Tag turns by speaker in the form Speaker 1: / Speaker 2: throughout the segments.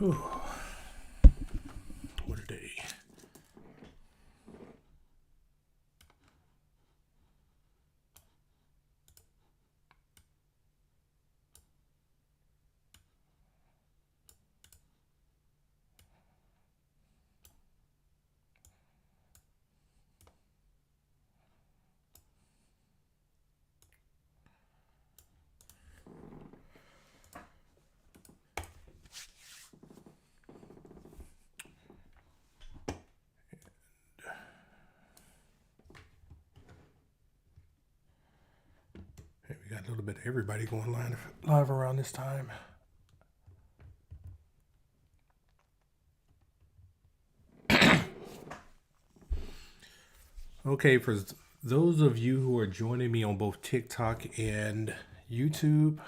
Speaker 1: Whew. What a day. Hey, we got a little bit of everybody going live around this time. Okay, for those of you who are joining me on both TikTok and YouTube,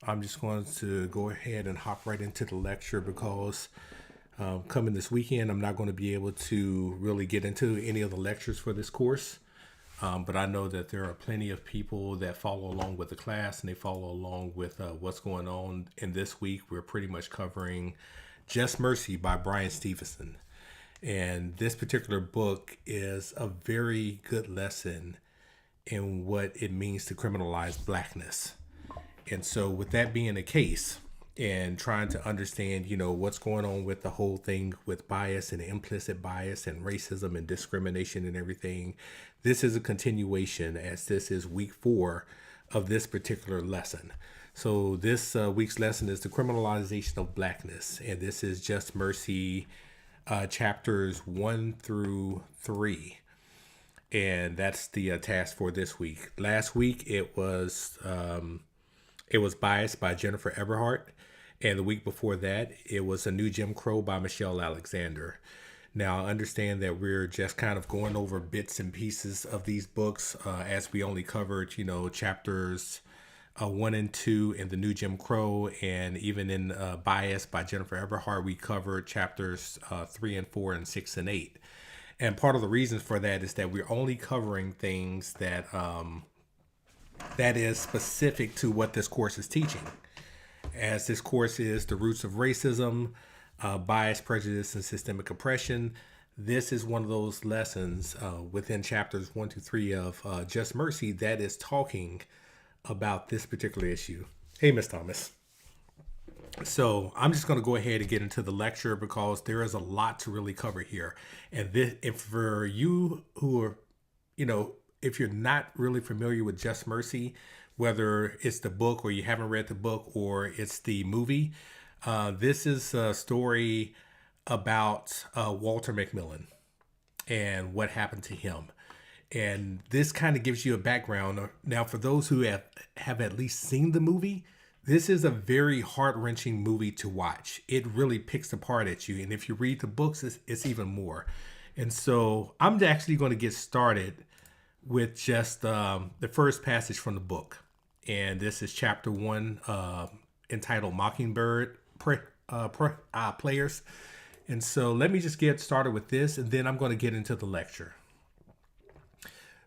Speaker 1: I'm just going to go ahead and hop right into the lecture because coming this weekend, I'm not going to be able to really get into any of the lectures for this course. But I know that there are plenty of people that follow along with the class and they follow along with what's going on. And this week, we're pretty much covering Just Mercy by Brian Stevenson. And this particular book is a very good lesson in what it means to criminalize blackness. And so with that being the case and trying to understand, what's going on with the whole thing with bias and implicit bias and racism and discrimination and everything, this is a continuation as this is week 4 of this particular lesson. So this week's lesson is the criminalization of blackness. And this is Just Mercy chapters 1 through 3. And that's the task for this week. Last week, it was Bias by Jennifer Eberhardt. And the week before that, it was A New Jim Crow by Michelle Alexander. Now, I understand that we're just kind of going over bits and pieces of these books as we only covered, chapters 1 and 2 in The New Jim Crow. And even in Bias by Jennifer Eberhardt, we covered chapters 3 and 4 and 6 and 8. And part of the reasons for that is that we're only covering things that that is specific to what this course is teaching. As this course is the roots of racism, bias, prejudice, and systemic oppression, this is one of those lessons within chapters 1 to 3 of Just Mercy that is talking about this particular issue. Hey, Miss Thomas. So I'm just going to go ahead and get into the lecture because there is a lot to really cover here. And if for you who are, if you're not really familiar with Just Mercy, whether it's the book or you haven't read the book or it's the movie, this is a story about Walter McMillan and what happened to him. And this kind of gives you a background. Now, for those who have at least seen the movie, this is a very heart-wrenching movie to watch. It really picks apart at you. And if you read the books, it's even more. And so I'm actually going to get started with just the first passage from the book. And this is chapter 1, entitled Mockingbird Players. And so let me just get started with this, and then I'm going to get into the lecture.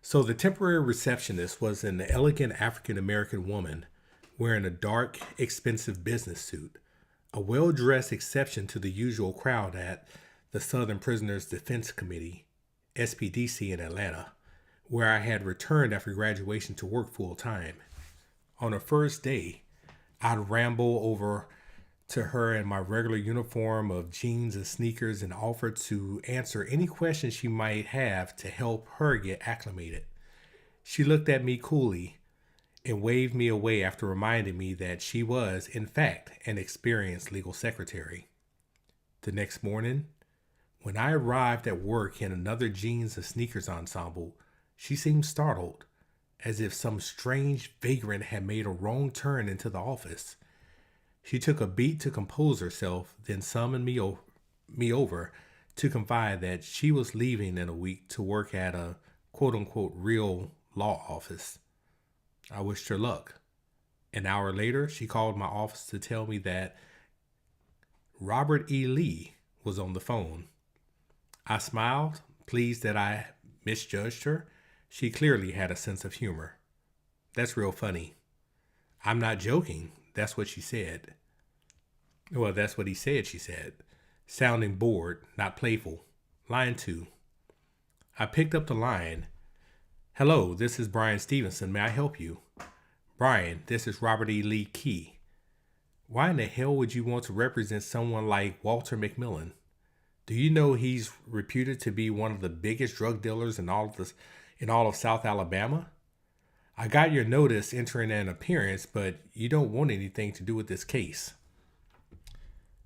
Speaker 1: So the temporary receptionist was an elegant African-American woman wearing a dark, expensive business suit, a well-dressed exception to the usual crowd at the Southern Prisoners Defense Committee, SPDC in Atlanta, where I had returned after graduation to work full-time. On her first day, I'd ramble over to her in my regular uniform of jeans and sneakers and offer to answer any questions she might have to help her get acclimated. She looked at me coolly and waved me away after reminding me that she was, in fact, an experienced legal secretary. The next morning, when I arrived at work in another jeans and sneakers ensemble, she seemed startled, as if some strange vagrant had made a wrong turn into the office. She took a beat to compose herself, then summoned me over to confide that she was leaving in a week to work at a quote-unquote real law office. I wished her luck. An hour later, she called my office to tell me that Robert E. Lee was on the phone. I smiled, pleased that I misjudged her. She clearly had a sense of humor. That's real funny. I'm not joking. That's what she said. Well, that's what he said, she said. Sounding bored, not playful. Line 2. I picked up the line. Hello, this is Brian Stevenson. May I help you? Brian, this is Robert E. Lee Key. Why in the hell would you want to represent someone like Walter McMillan? Do you know he's reputed to be one of the biggest drug dealers in all of South Alabama? I got your notice entering an appearance, but you don't want anything to do with this case.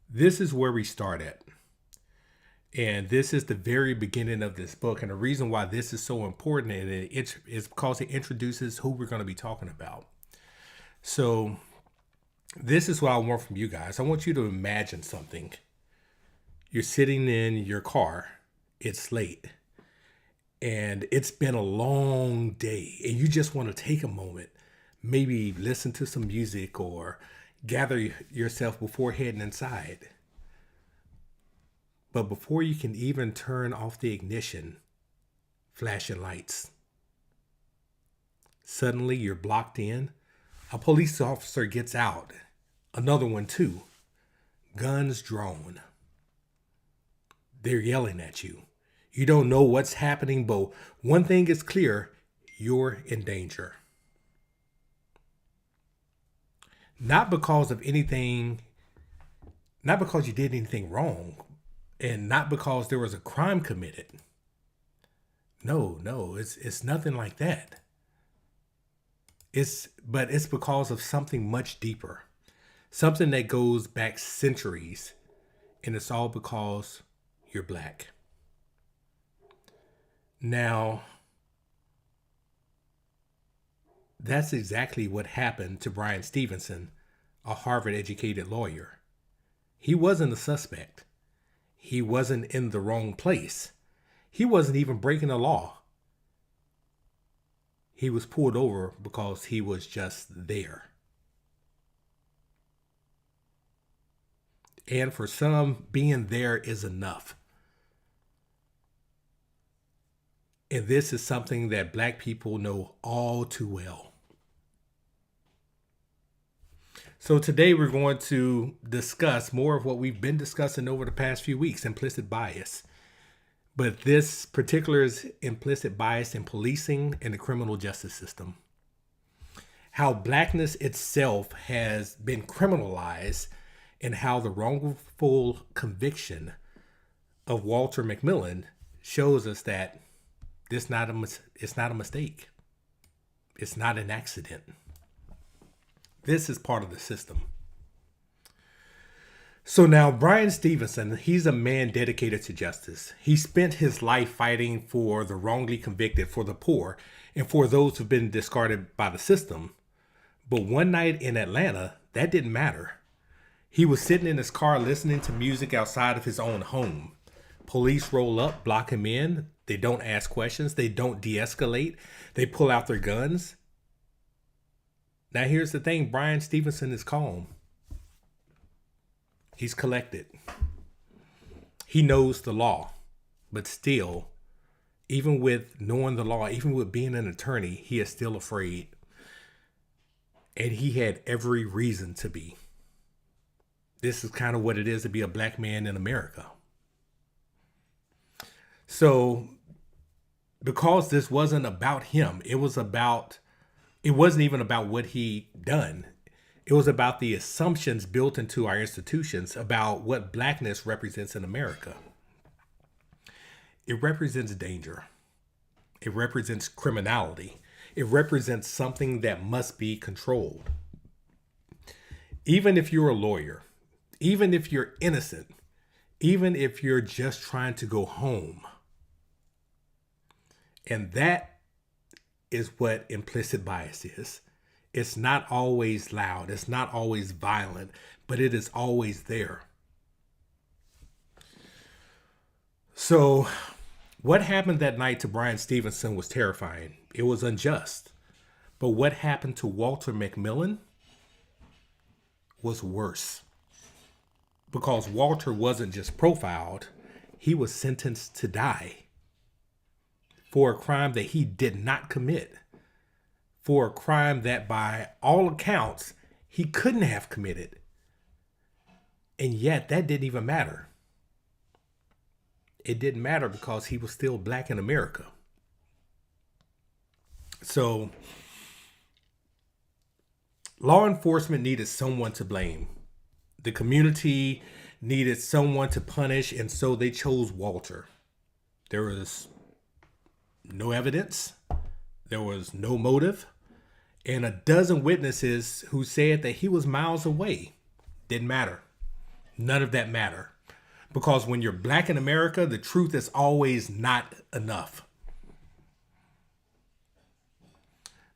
Speaker 1: This is where we start at. And this is the very beginning of this book. And the reason why this is so important is because it introduces who we're going to be talking about. So this is what I want from you guys. I want you to imagine something. You're sitting in your car. It's late. And it's been a long day. And you just want to take a moment. Maybe listen to some music or gather yourself before heading inside. But before you can even turn off the ignition, flashing lights. Suddenly you're blocked in. A police officer gets out. Another one too. Guns drawn. They're yelling at you. You don't know what's happening, but one thing is clear. You're in danger. Not because of anything, not because you did anything wrong, and not because there was a crime committed. No, it's nothing like that. But it's because of something much deeper. Something that goes back centuries. And it's all because you're black. Now, that's exactly what happened to Brian Stevenson, a Harvard-educated lawyer. He wasn't a suspect. He wasn't in the wrong place. He wasn't even breaking the law. He was pulled over because he was just there. And for some, being there is enough. And this is something that black people know all too well. So today we're going to discuss more of what we've been discussing over the past few weeks, implicit bias. But this particular is implicit bias in policing and the criminal justice system. How blackness itself has been criminalized and how the wrongful conviction of Walter McMillan shows us that it's not a mistake. It's not an accident. This is part of the system. So now Brian Stevenson, he's a man dedicated to justice. He spent his life fighting for the wrongly convicted, for the poor, and for those who've been discarded by the system. But one night in Atlanta, that didn't matter. He was sitting in his car listening to music outside of his own home. Police roll up, block him in. They don't ask questions. They don't de-escalate. They pull out their guns. Now, here's the thing. Brian Stevenson is calm. He's collected. He knows the law. But still, even with knowing the law, even with being an attorney, he is still afraid. And he had every reason to be. This is kind of what it is to be a black man in America. So, because this wasn't about him, it wasn't even about what he done. It was about the assumptions built into our institutions about what blackness represents in America. It represents danger. It represents criminality. It represents something that must be controlled. Even if you're a lawyer, even if you're innocent, even if you're just trying to go home. And that is what implicit bias is. It's not always loud. It's not always violent, but it is always there. So what happened that night to Brian Stevenson was terrifying. It was unjust. But what happened to Walter McMillan was worse. Because Walter wasn't just profiled, he was sentenced to die for a crime that he did not commit, for a crime that by all accounts he couldn't have committed. And yet that didn't even matter. It didn't matter because he was still black in America. So law enforcement needed someone to blame. The community needed someone to punish, and so they chose Walter. There was no evidence, there was no motive, and a dozen witnesses who said that he was miles away. Didn't matter. None of that mattered. Because when you're black in America, the truth is always not enough.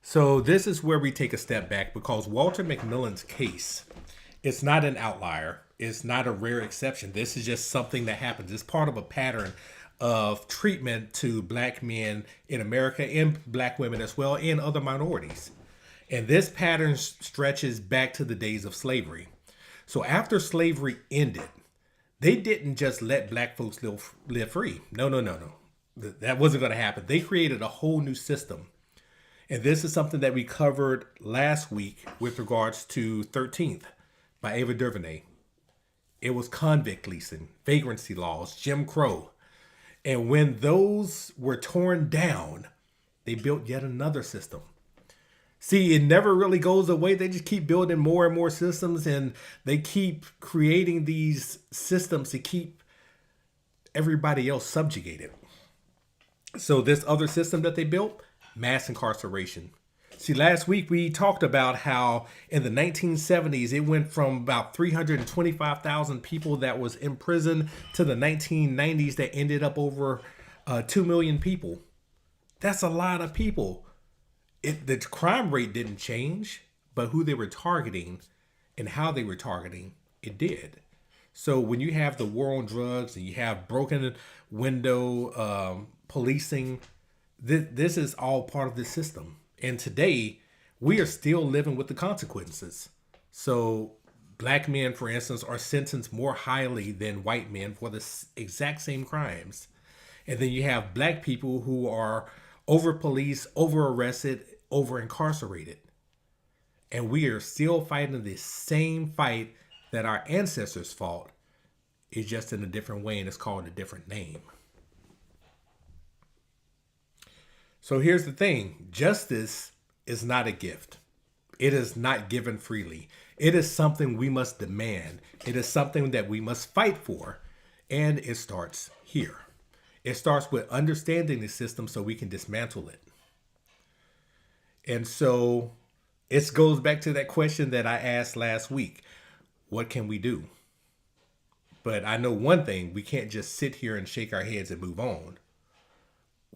Speaker 1: So this is where we take a step back, because Walter McMillan's case, it's not an outlier. It's not a rare exception. This is just something that happens. It's part of a pattern of treatment to black men in America and black women as well, and other minorities. And this pattern stretches back to the days of slavery. So after slavery ended, they didn't just let black folks live free. No. That wasn't going to happen. They created a whole new system. And this is something that we covered last week with regards to 13th by Ava DuVernay. It was convict leasing, vagrancy laws, Jim Crow. And when those were torn down, they built yet another system. See, it never really goes away. They just keep building more and more systems, and they keep creating these systems to keep everybody else subjugated. So this other system that they built, mass incarceration. See, last week we talked about how in the 1970s, it went from about 325,000 people that was in prison to the 1990s that ended up over 2 million people. That's a lot of people. The crime rate didn't change, but who they were targeting and how they were targeting, it did. So when you have the war on drugs and you have broken window policing, this is all part of this system. And today, we are still living with the consequences. So black men, for instance, are sentenced more highly than white men for the exact same crimes. And then you have black people who are over-policed, over-arrested, over-incarcerated. And we are still fighting the same fight that our ancestors fought. It's just in a different way, and it's called a different name. So here's the thing. Justice is not a gift. It is not given freely. It is something we must demand. It is something that we must fight for. And it starts here. It starts with understanding the system so we can dismantle it. And so it goes back to that question that I asked last week. What can we do? But I know one thing. We can't just sit here and shake our heads and move on.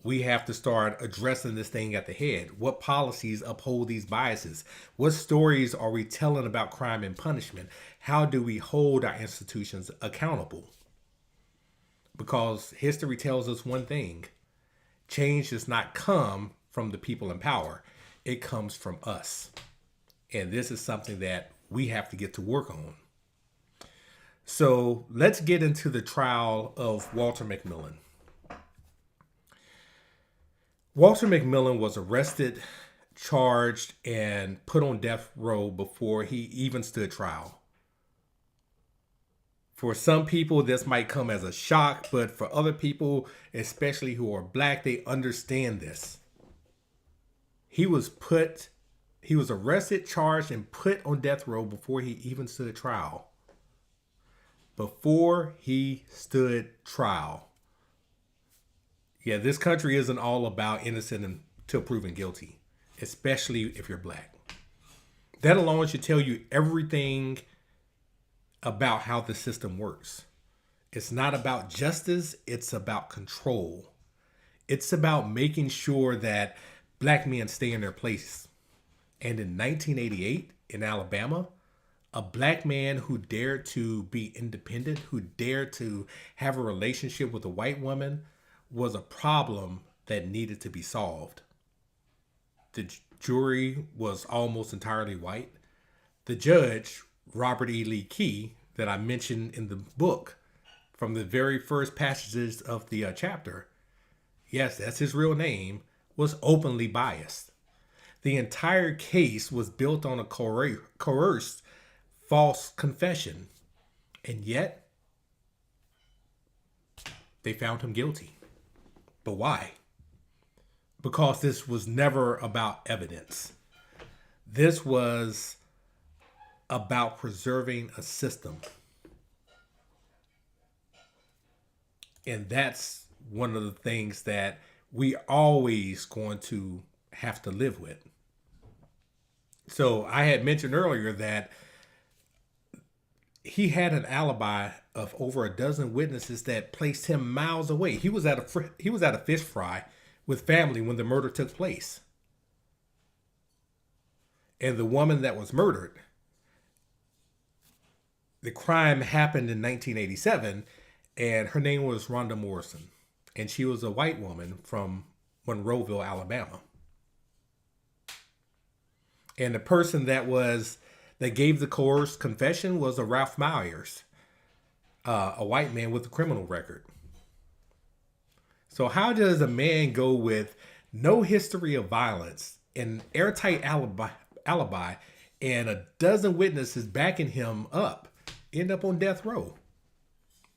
Speaker 1: We have to start addressing this thing at the head. What policies uphold these biases? What stories are we telling about crime and punishment? How do we hold our institutions accountable? Because history tells us one thing. Change does not come from the people in power. It comes from us. And this is something that we have to get to work on. So let's get into the trial of Walter McMillan. Walter McMillan was arrested, charged, and put on death row before he even stood trial. For some people, this might come as a shock, but for other people, especially who are black, they understand this. He was arrested, charged, and put on death row before he even stood trial. Before he stood trial. Yeah, this country isn't all about innocent until proven guilty, especially if you're black. That alone should tell you everything about how the system works. It's not about justice, it's about control. It's about making sure that black men stay in their place. And in 1988, in Alabama, a black man who dared to be independent, who dared to have a relationship with a white woman, was a problem that needed to be solved. The jury was almost entirely white. The judge, Robert E. Lee Key, that I mentioned in the book from the very first passages of the chapter, yes, that's his real name, was openly biased. The entire case was built on a coerced false confession. And yet, they found him guilty. But why? Because this was never about evidence. This was about preserving a system. And that's one of the things that we always going to have to live with. So I had mentioned earlier that he had an alibi of over a dozen witnesses that placed him miles away. He was at a fish fry with family when the murder took place. And the woman that was murdered, the crime happened in 1987, and her name was Rhonda Morrison. And she was a white woman from Monroeville, Alabama. And the person that gave the coerced confession was a Ralph Myers, a white man with a criminal record. So how does a man go with no history of violence, an airtight alibi, and a dozen witnesses backing him up, end up on death row?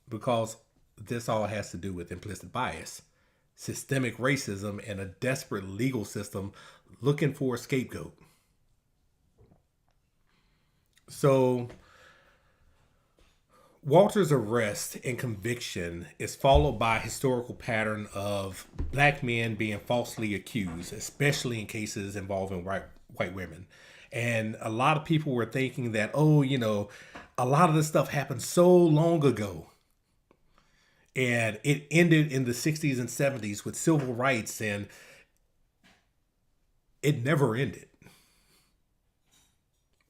Speaker 1: Because this all has to do with implicit bias, systemic racism, and a desperate legal system looking for a scapegoat. So Walter's arrest and conviction is followed by a historical pattern of black men being falsely accused, especially in cases involving white women. And a lot of people were thinking that, a lot of this stuff happened so long ago. And it ended in the 60s and 70s with civil rights, and it never ended.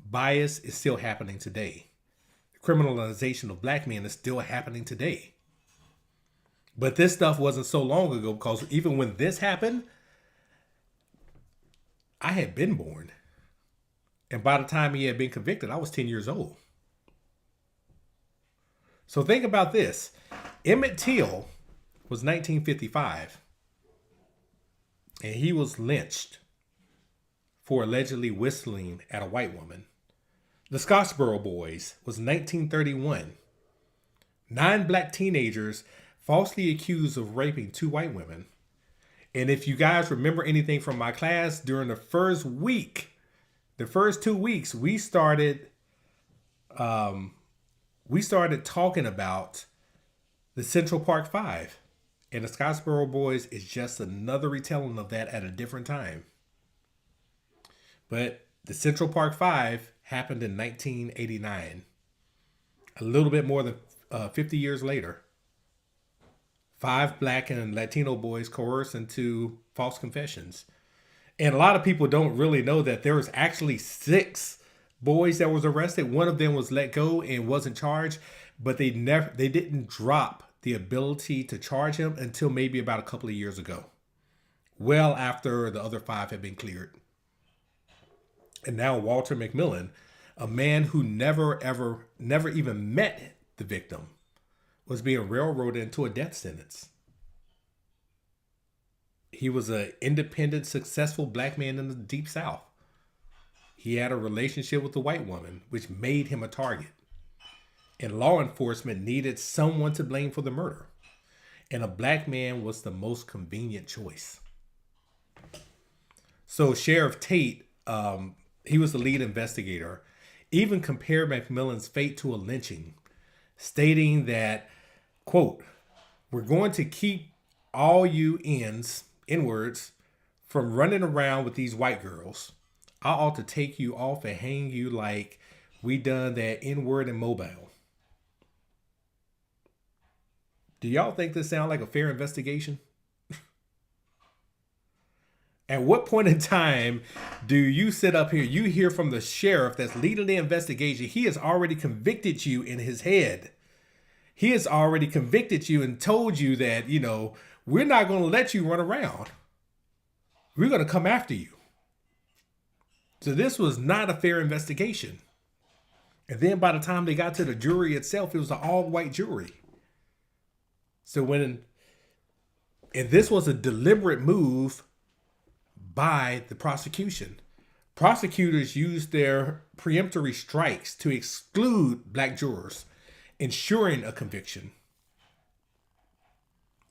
Speaker 1: Bias is still happening today. The criminalization of black men is still happening today. But this stuff wasn't so long ago, because even when this happened, I had been born. And by the time he had been convicted, I was 10 years old. So think about this. Emmett Till was 1955, and he was lynched for allegedly whistling at a white woman. The Scottsboro Boys was 1931. 9 black teenagers falsely accused of raping 2 white women. And if you guys remember anything from my class, during the first 2 weeks, we started talking about the Central Park 5. And the Scottsboro Boys is just another retelling of that at a different time. But the Central Park 5 happened in 1989. A little bit more than 50 years later. 5 black and Latino boys coerced into false confessions. And a lot of people don't really know that there was actually 6 boys that was arrested. One of them was let go and wasn't charged, but they didn't drop the ability to charge him until maybe about a couple of years ago. Well after the other 5 had been cleared. And now Walter McMillan, a man who never even met the victim, was being railroaded into a death sentence. He was an independent, successful black man in the Deep South. He had a relationship with a white woman, which made him a target. And law enforcement needed someone to blame for the murder. And a black man was the most convenient choice. So Sheriff Tate, he was the lead investigator, even compared McMillan's fate to a lynching, stating that, quote, "We're going to keep all you N-words, from running around with these white girls. I ought to take you off and hang you like we done that N-word in Mobile." Do y'all think this sounds like a fair investigation? At what point in time do you sit up here, you hear from the sheriff that's leading the investigation, he has already convicted you in his head. He has already convicted you and told you that, we're not going to let you run around. We're going to come after you. So this was not a fair investigation. And then by the time they got to the jury itself, it was an all-white jury. So and this was a deliberate move by the prosecution. Prosecutors used their preemptory strikes to exclude black jurors. ensuring a conviction.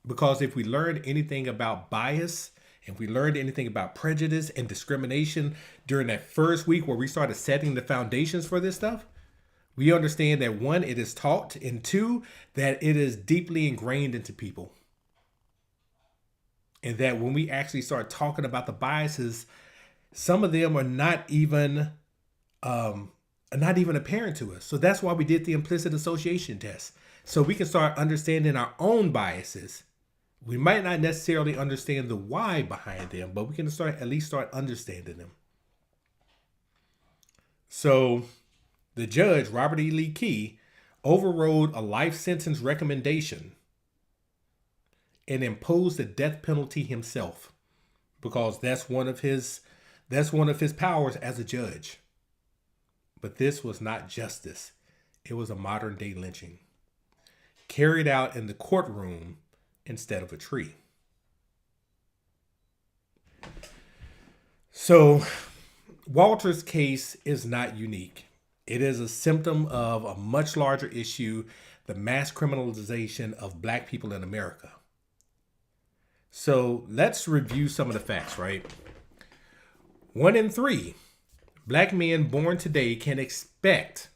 Speaker 1: Because if we learned anything about bias, if we learned anything about prejudice and discrimination during that first week where we started setting the foundations for this stuff, we understand that one, it is taught, and two, that it is deeply ingrained into people. And that when we actually start talking about the biases, some of them are not even apparent to us. So that's why we did the implicit association test. So we can start understanding our own biases. We might not necessarily understand the why behind them, but we can at least start understanding them. So the judge, Robert E. Lee Key, overrode a life sentence recommendation and imposed the death penalty himself, because that's one of his powers as a judge. But this was not justice. It was a modern day lynching, carried out in the courtroom instead of a tree. So Walter's case is not unique. It is a symptom of a much larger issue, the mass criminalization of Black people in America. So let's review some of the facts, right? 1 in 3 Black men born today can expect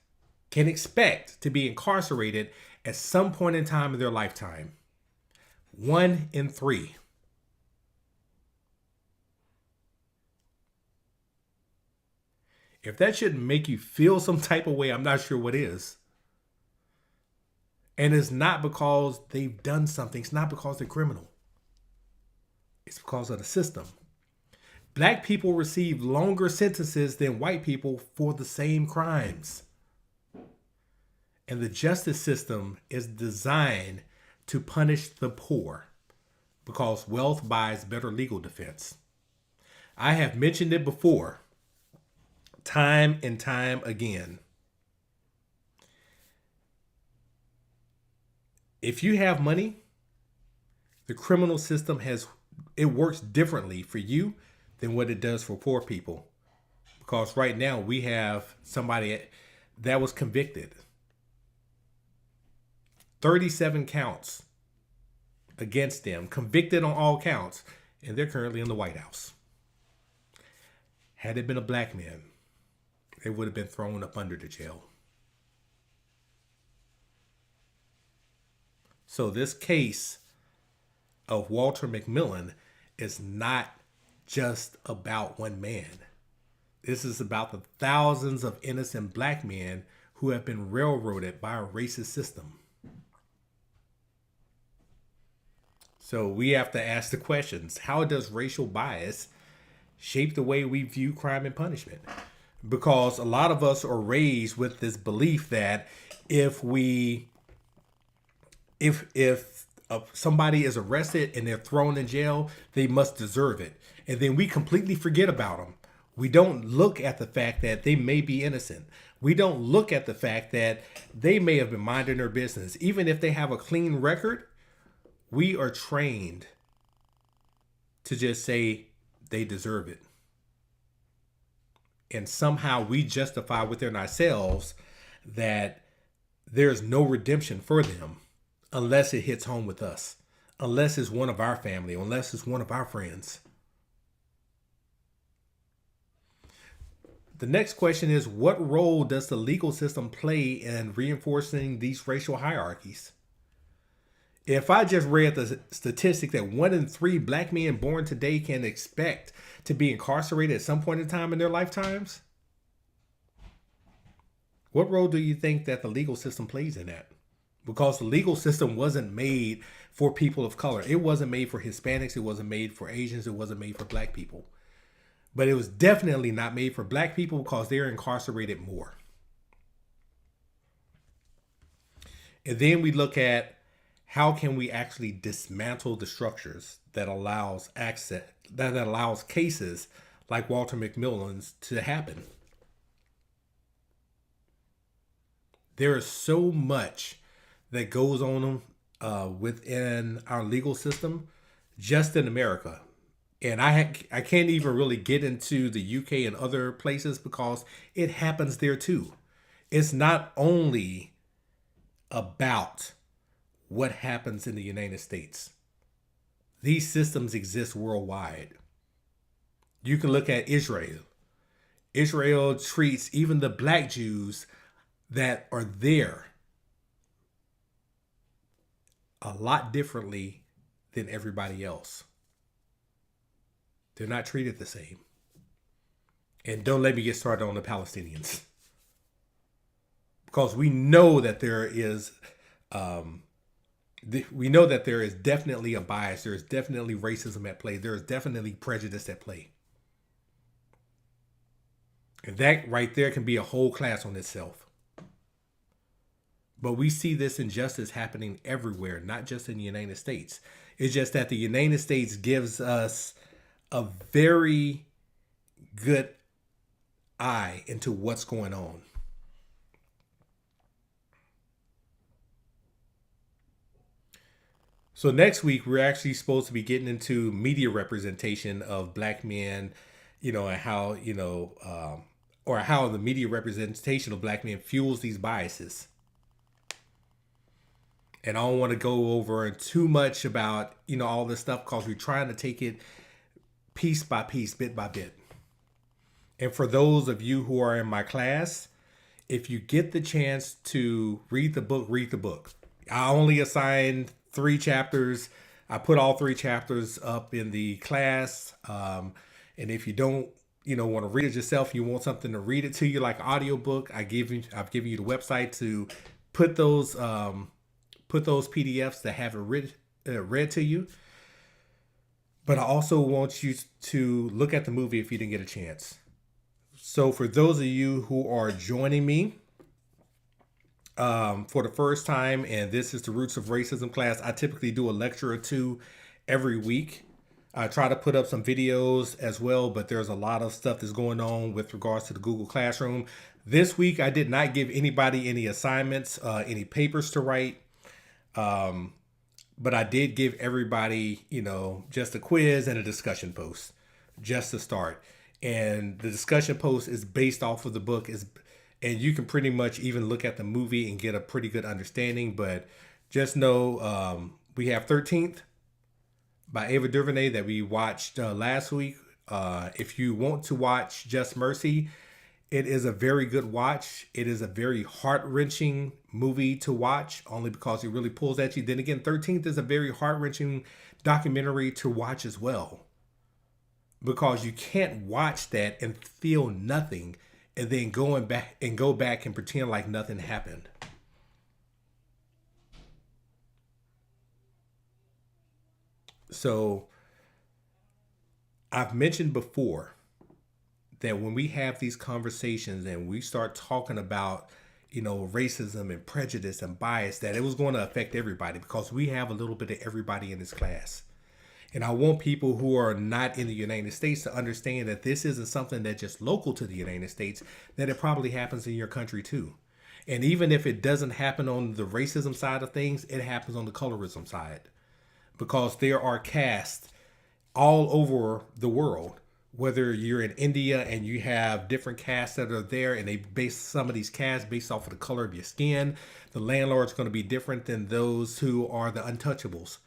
Speaker 1: to be incarcerated at some point in time in their lifetime. 1 in 3. If that shouldn't make you feel some type of way, I'm not sure what is. And it's not because they've done something. It's not because they're criminal. It's because of the system. Black people receive longer sentences than white people for the same crimes. And the justice system is designed to punish the poor because wealth buys better legal defense. I have mentioned it before, time and time again. If you have money, the criminal system works differently for you than what it does for poor people. Because right now we have somebody that was convicted. 37 counts against them, convicted on all counts, and they're currently in the White House. Had it been a Black man, they would have been thrown up under the jail. So this case of Walter McMillan is not just about one man. This is about the thousands of innocent Black men who have been railroaded by a racist system. So we have to ask the questions. How does racial bias shape the way we view crime and punishment? Because a lot of us are raised with this belief that if somebody is arrested and they're thrown in jail, they must deserve it. And then we completely forget about them. We don't look at the fact that they may be innocent. We don't look at the fact that they may have been minding their business. Even if they have a clean record, we are trained to just say they deserve it. And somehow we justify within ourselves that there's no redemption for them unless it hits home with us, unless it's one of our family, unless it's one of our friends. The next question is, what role does the legal system play in reinforcing these racial hierarchies? If I just read the statistic that 1 in 3 Black men born today can expect to be incarcerated at some point in time in their lifetimes, what role do you think that the legal system plays in that? Because the legal system wasn't made for people of color. It wasn't made for Hispanics. It wasn't made for Asians. It wasn't made for Black people. But it was definitely not made for Black people because they're incarcerated more. And then we look at how can we actually dismantle the structures that allows access, that allows cases like Walter McMillan's to happen. There is so much that goes on within our legal system just in America. And I can't even really get into the UK and other places because it happens there too. It's not only about what happens in the United States. These systems exist worldwide. You can look at Israel. Israel treats even the black Jews that are there a lot differently than everybody else. They're not treated the same. And don't let me get started on the Palestinians. Because we know that there is definitely a bias. There is definitely racism at play. There is definitely prejudice at play. And that right there can be a whole class on itself. But we see this injustice happening everywhere, not just in the United States. It's just that the United States gives us a very good eye into what's going on. So next week, we're actually supposed to be getting into media representation of black men, and how, or how the media representation of black men fuels these biases. And I don't want to go over too much about, all this stuff because we're trying to take it piece by piece, bit by bit. And for those of you who are in my class, if you get the chance to read the book, read the book. I only assigned 3 chapters. I put all 3 chapters up in the class. And if you don't, want to read it yourself, you want something to read it to you like an audiobook, I've given you the website to put those PDFs to have it read to you. But I also want you to look at the movie if you didn't get a chance. So for those of you who are joining me for the first time, and this is the Roots of Racism class, I typically do a lecture or 2 every week. I try to put up some videos as well, but there's a lot of stuff that's going on with regards to the Google Classroom. This week, I did not give anybody any assignments, any papers to write. But I did give everybody, just a quiz and a discussion post just to start. And the discussion post is based off of the book, and you can pretty much even look at the movie and get a pretty good understanding. But just know we have 13th by Ava DuVernay that we watched last week. If you want to watch Just Mercy, it is a very good watch. It is a very heart-wrenching movie to watch, only because it really pulls at you. Then again, 13th is a very heart-wrenching documentary to watch as well. Because you can't watch that and feel nothing and then go back and pretend like nothing happened. So I've mentioned before that when we have these conversations and we start talking about, racism and prejudice and bias, that it was going to affect everybody because we have a little bit of everybody in this class. And I want people who are not in the United States to understand that this isn't something that's just local to the United States, that it probably happens in your country too. And even if it doesn't happen on the racism side of things, it happens on the colorism side. Because there are castes all over the world. Whether you're in India and you have different castes that are there and they base some of these castes based off of the color of your skin, the landlord's going to be different than those who are the untouchables.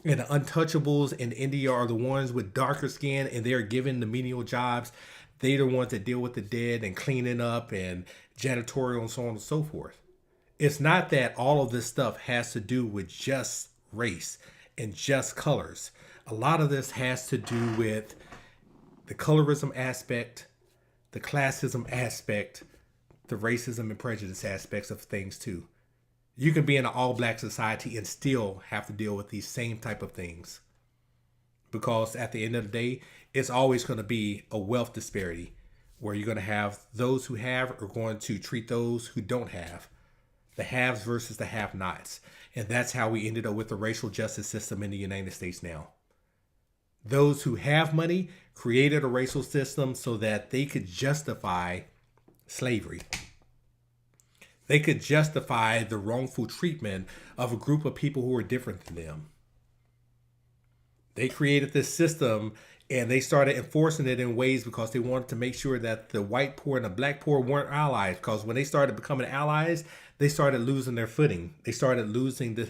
Speaker 1: And the untouchables in India are the ones with darker skin, and they're given the menial jobs. They're the ones that deal with the dead and cleaning up and janitorial and so on and so forth. It's not that all of this stuff has to do with just race and just colors. A lot of this has to do with the colorism aspect, the classism aspect, the racism and prejudice aspects of things too. You can be in an all-black society and still have to deal with these same type of things. Because at the end of the day, it's always going to be a wealth disparity where you're going to have those who have are going to treat those who don't have. The haves versus the have-nots. And that's how we ended up with the racial justice system in the United States now. Those who have money created a racial system so that they could justify slavery. They could justify the wrongful treatment of a group of people who are different than them. They created this system and they started enforcing it in ways because they wanted to make sure that the white poor and the black poor weren't allies. Because when they started becoming allies, they started losing their footing. They started losing the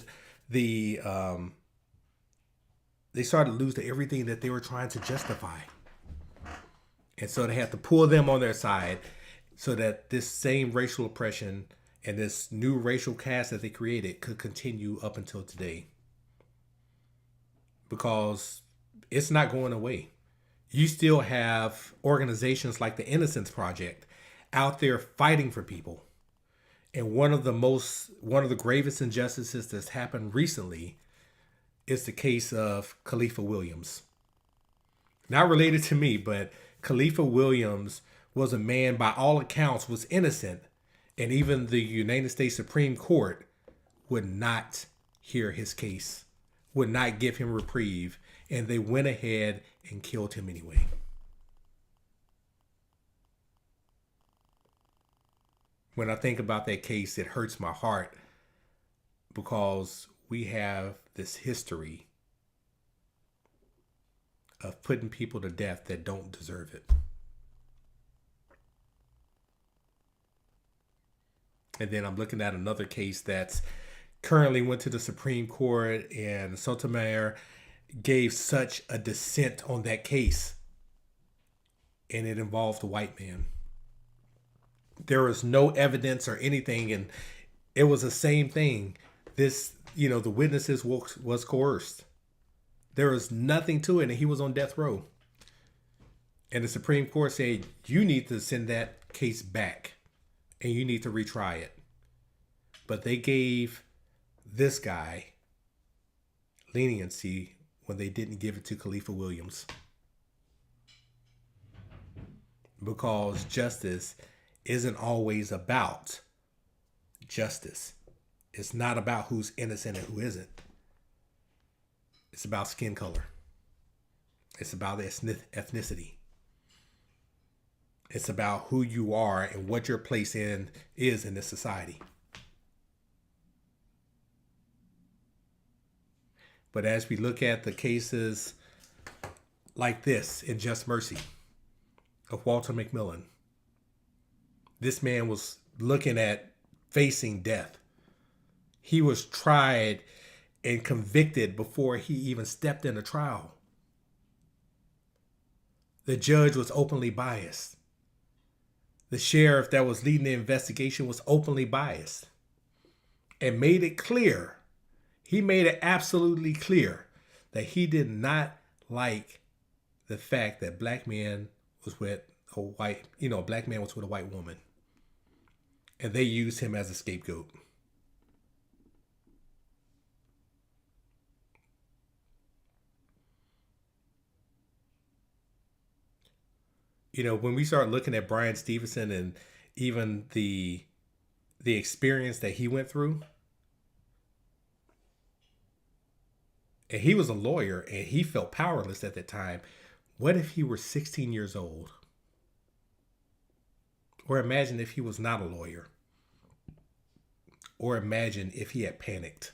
Speaker 1: they started losing everything that they were trying to justify. And so they had to pull them on their side so that this same racial oppression and this new racial caste that they created could continue up until today. Because it's not going away. You still have organizations like the Innocence Project out there fighting for people. And one of the gravest injustices that's happened recently is the case of Khalifa Williams. Not related to me, but Khalifa Williams was a man, by all accounts, was innocent. And even the United States Supreme Court would not hear his case, would not give him reprieve. And they went ahead and killed him anyway. When I think about that case, it hurts my heart because we have this history of putting people to death that don't deserve it. And then I'm looking at another case that's currently went to the Supreme Court, and Sotomayor gave such a dissent on that case, and it involved a white man. There was no evidence or anything, and it was the same thing. This, the witnesses was coerced. There was nothing to it, and he was on death row. And the Supreme Court said, you need to send that case back, and you need to retry it. But they gave this guy leniency when they didn't give it to Khalifa Williams. Because justice isn't always about justice. It's not about who's innocent and who isn't. It's about skin color. It's about ethnicity. It's about who you are and what your place is in this society. But as we look at the cases like this in Just Mercy of Walter McMillian, this man was looking at facing death. He was tried and convicted before he even stepped in a trial. The judge was openly biased. The sheriff that was leading the investigation was openly biased and made it clear. He made it absolutely clear that he did not like the fact that black man was with a white woman. And they used him as a scapegoat. When we start looking at Bryan Stevenson and even the experience that he went through, and he was a lawyer and he felt powerless at that time. What if he were 16 years old? Or imagine if he was not a lawyer. Or imagine if he had panicked.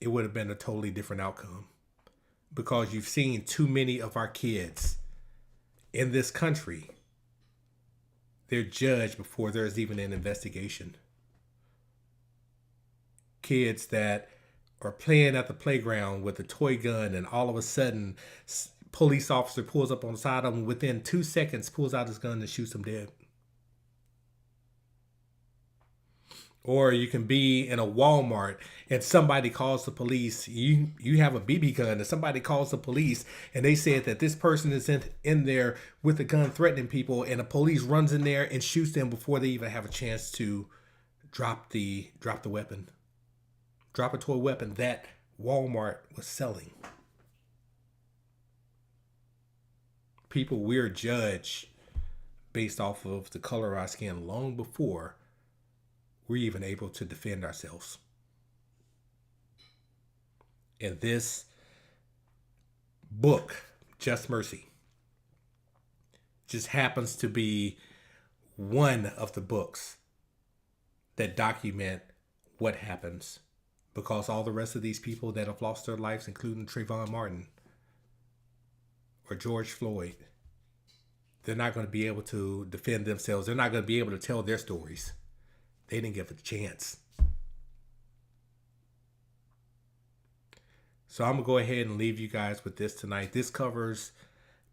Speaker 1: It would have been a totally different outcome. Because you've seen too many of our kids in this country, they're judged before there's even an investigation. Kids that are playing at the playground with a toy gun, and all of a sudden, police officer pulls up on the side of them, within 2 seconds, pulls out his gun and shoots them dead. Or you can be in a Walmart and somebody calls the police. You have a BB gun and somebody calls the police and they said that this person is in there with a gun threatening people, and the police runs in there and shoots them before they even have a chance to drop the weapon. Drop a toy weapon that Walmart was selling. People, we're judged based off of the color of our skin long before we're even able to defend ourselves. And this book, Just Mercy, just happens to be one of the books that document what happens, because all the rest of these people that have lost their lives, including Trayvon Martin or George Floyd, they're not going to be able to defend themselves. They're not going to be able to tell their stories. They didn't give it a chance. So I'm going to go ahead and leave you guys with this tonight. This covers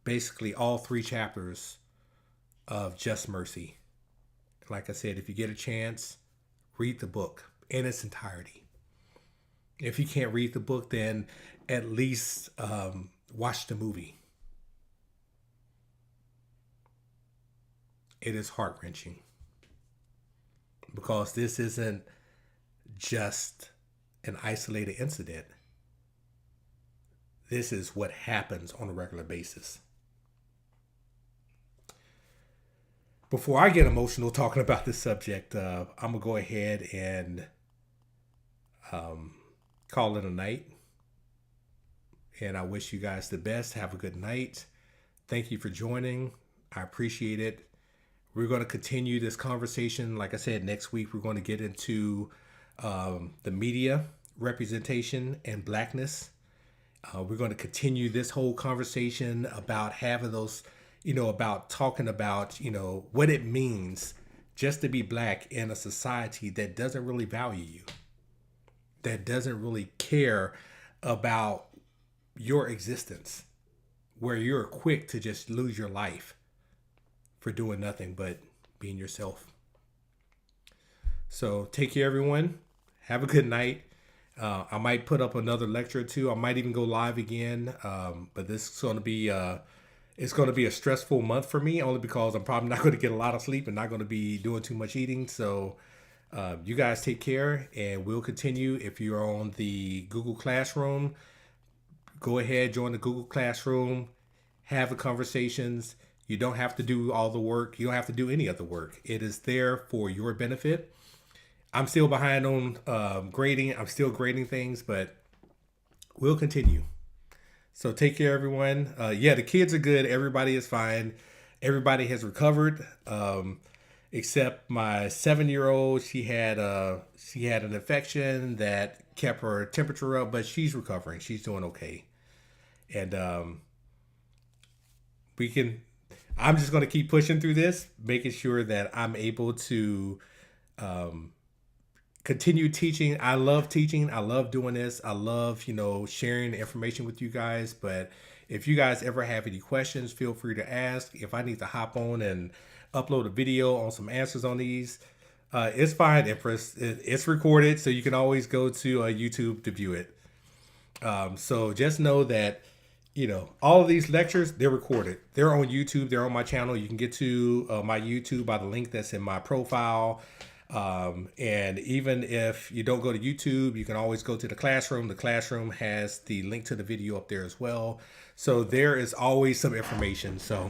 Speaker 1: basically all 3 chapters of Just Mercy. Like I said, if you get a chance, read the book in its entirety. If you can't read the book, then at least watch the movie. It is heart-wrenching because this isn't just an isolated incident. This is what happens on a regular basis. Before I get emotional talking about this subject, I'm going to go ahead and call it a night. And I wish you guys the best. Have a good night. Thank you for joining. I appreciate it. We're going to continue this conversation. Like I said, next week we're going to get into the media representation and Blackness. We're going to continue this whole conversation about having those, about talking about, what it means just to be Black in a society that doesn't really value you, that doesn't really care about your existence, where you're quick to just lose your life for doing nothing but being yourself. So take care, everyone. Have a good night. I might put up another lecture or two. I might even go live again. But this is going to be it's going to be a stressful month for me, only because I'm probably not going to get a lot of sleep and not going to be doing too much eating. So you guys take care, and we'll continue. If you're on the Google Classroom, go ahead, join the Google Classroom, have the conversations. You don't have to do all the work. You don't have to do any of the work. It is there for your benefit. I'm still behind on grading. I'm still grading things, but we'll continue. So take care, everyone. The kids are good. Everybody is fine. Everybody has recovered, except my 7-year-old. She had an infection that kept her temperature up, but she's recovering. She's doing okay, and I'm just going to keep pushing through this, making sure that I'm able to continue teaching. I love teaching. I love doing this. I love, sharing the information with you guys. But if you guys ever have any questions, feel free to ask. If I need to hop on and upload a video on some answers on these, it's fine, Empress. It's recorded, so you can always go to YouTube to view it. So just know that, all of these lectures, they're recorded. They're on YouTube. They're on my channel. You can get to my YouTube by the link that's in my profile. And even if you don't go to YouTube, you can always go to the classroom. The classroom has the link to the video up there as well. So there is always some information. So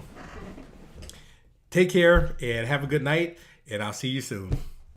Speaker 1: take care and have a good night, and I'll see you soon.